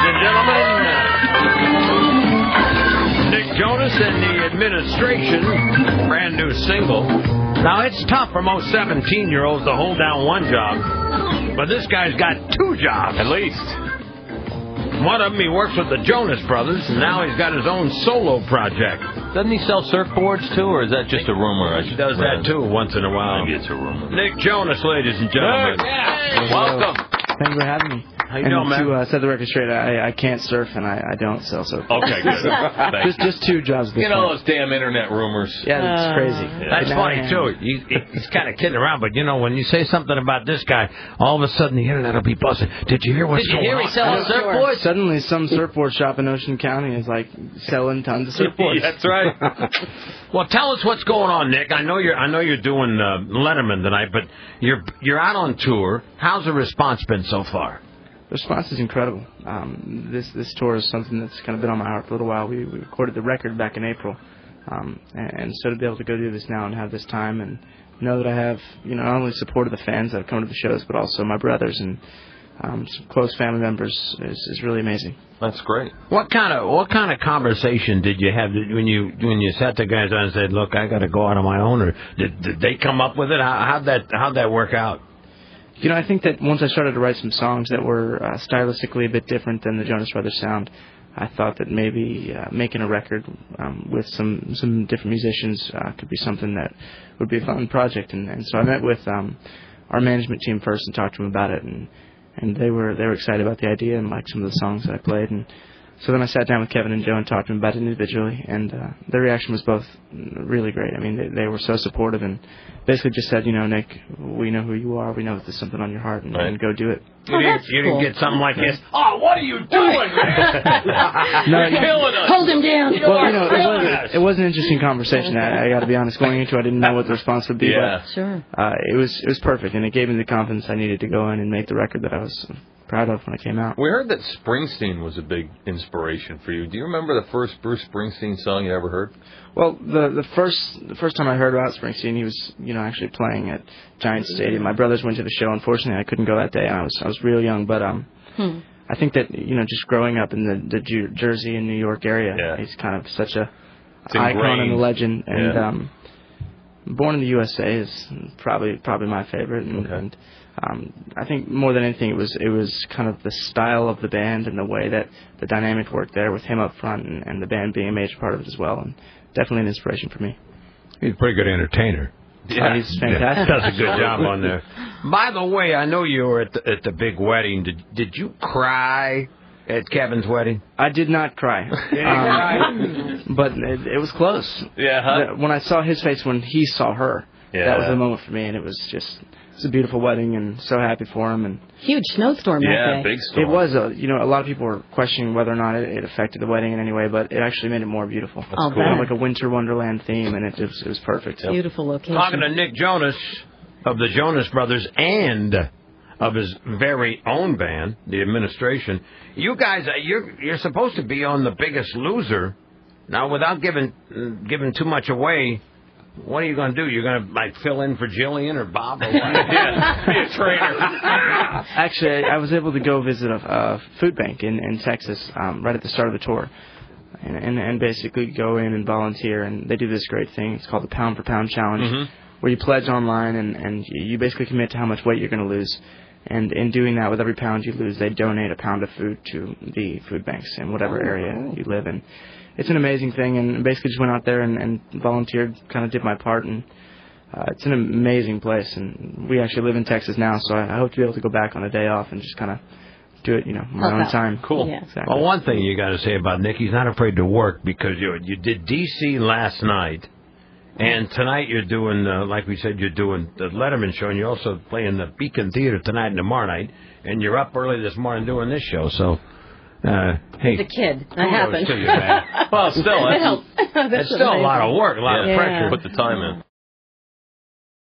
and gentlemen, Nick Jonas and the Administration, brand new single. Now, it's tough for most 17-year-olds to hold down one job, but this guy's got two jobs. At least. One of them, he works with the Jonas Brothers, and now he's got his own solo project. Doesn't he sell surfboards, too, or is that just a rumor? He does that, too, once in a while. Maybe it's a rumor. Nick Jonas, ladies and gentlemen. Hey, welcome. Thank you for having me. How you doing, man? To set the record straight, I can't surf and I don't sell surfboards. Okay, good. just two jobs. You know those damn internet rumors. Yeah, that's crazy. That's funny, too. He's kind of kidding around, but, you know, when you say something about this guy, all of a sudden the internet will be buzzing. Did you hear what's going on? Did you hear he selling surfboards? Suddenly some surfboard shop in Ocean County is, like, selling tons of surfboards. That's right. Well, tell us what's going on, Nick. I know you're doing Letterman tonight, but you're out on tour. How's the response been so far? The response is incredible. This tour is something that's kind of been on my heart for a little while. We recorded the record back in April, and so to be able to go do this now and have this time and know that I have, not only support of the fans that have come to the shows, but also my brothers and some close family members is really amazing. That's great. What kind of conversation did you have when you sat the guys down and said, "Look, I got to go out on my own," or did they come up with it? How'd that work out? I think that once I started to write some songs that were stylistically a bit different than the Jonas Brothers sound, I thought that maybe making a record with some different musicians could be something that would be a fun project. And so I met with our management team first and talked to them about it, and they were excited about the idea and liked some of the songs that I played. And so then I sat down with Kevin and Joe and talked to them about it individually, and their reaction was both really great. I mean, they were so supportive and basically just said, Nick, we know who you are. We know that there's something on your heart, and go do it. You didn't get something like this. Oh, what are you doing, man? No, you're killing us. Hold him down. Well, it was an interesting conversation. I got to be honest. Going into it, I didn't know what the response would be. Yeah, but, sure. It was perfect, and it gave me the confidence I needed to go in and make the record that I was proud of when it came out. We heard that Springsteen was a big inspiration for you. Do you remember the first Bruce Springsteen song you ever heard? Well, the first time I heard about Springsteen, he was actually playing at Giants Stadium. My brothers went to the show. Unfortunately, I couldn't go that day. I was real young, but I think that just growing up in the Jersey and New York area, he's kind of such a icon and a legend. And Born in the USA is probably my favorite. And I think more than anything, it was kind of the style of the band and the way that the dynamic worked there with him up front and the band being a major part of it as well. And definitely an inspiration for me. He's a pretty good entertainer. Yeah, he's fantastic. Does a good job on there. By the way, I know you were at the big wedding. Did you cry at Kevin's wedding? I did not cry. But it was close. Yeah. Huh? When I saw his face when he saw her, that was the moment for me, and it was a beautiful wedding, and so happy for him. And huge snowstorm that day. Yeah, big storm. It was a lot of people were questioning whether or not it affected the wedding in any way, but it actually made it more beautiful. That's cool. Kind of like a winter wonderland theme, and it was perfect. Beautiful location. Talking to Nick Jonas of the Jonas Brothers and of his very own band, the Administration. You guys, you're supposed to be on The Biggest Loser. Now, without giving too much away, what are you going to do? You're going to fill in for Jillian or Bob or what? Be a trainer. Actually, I was able to go visit a food bank in Texas right at the start of the tour, and basically go in and volunteer. And they do this great thing. It's called the Pound for Pound Challenge, where you pledge online and you basically commit to how much weight you're going to lose. And in doing that, with every pound you lose, they donate a pound of food to the food banks in whatever area you live in. It's an amazing thing, and basically just went out there and volunteered, kind of did my part, and it's an amazing place. And we actually live in Texas now, so I hope to be able to go back on a day off and just kind of do it, my own time. Cool. Yeah. Exactly. Well, one thing you got to say about Nick, he's not afraid to work, because you did D.C. last night, and tonight you're doing, like we said, you're doing the Letterman show, and you're also playing the Beacon Theater tonight and tomorrow night, and you're up early this morning doing this show, so... hey, the kid. That happened. To you, man. Well, still, it helps. It's still a lot of work, a lot of pressure. Put the time in.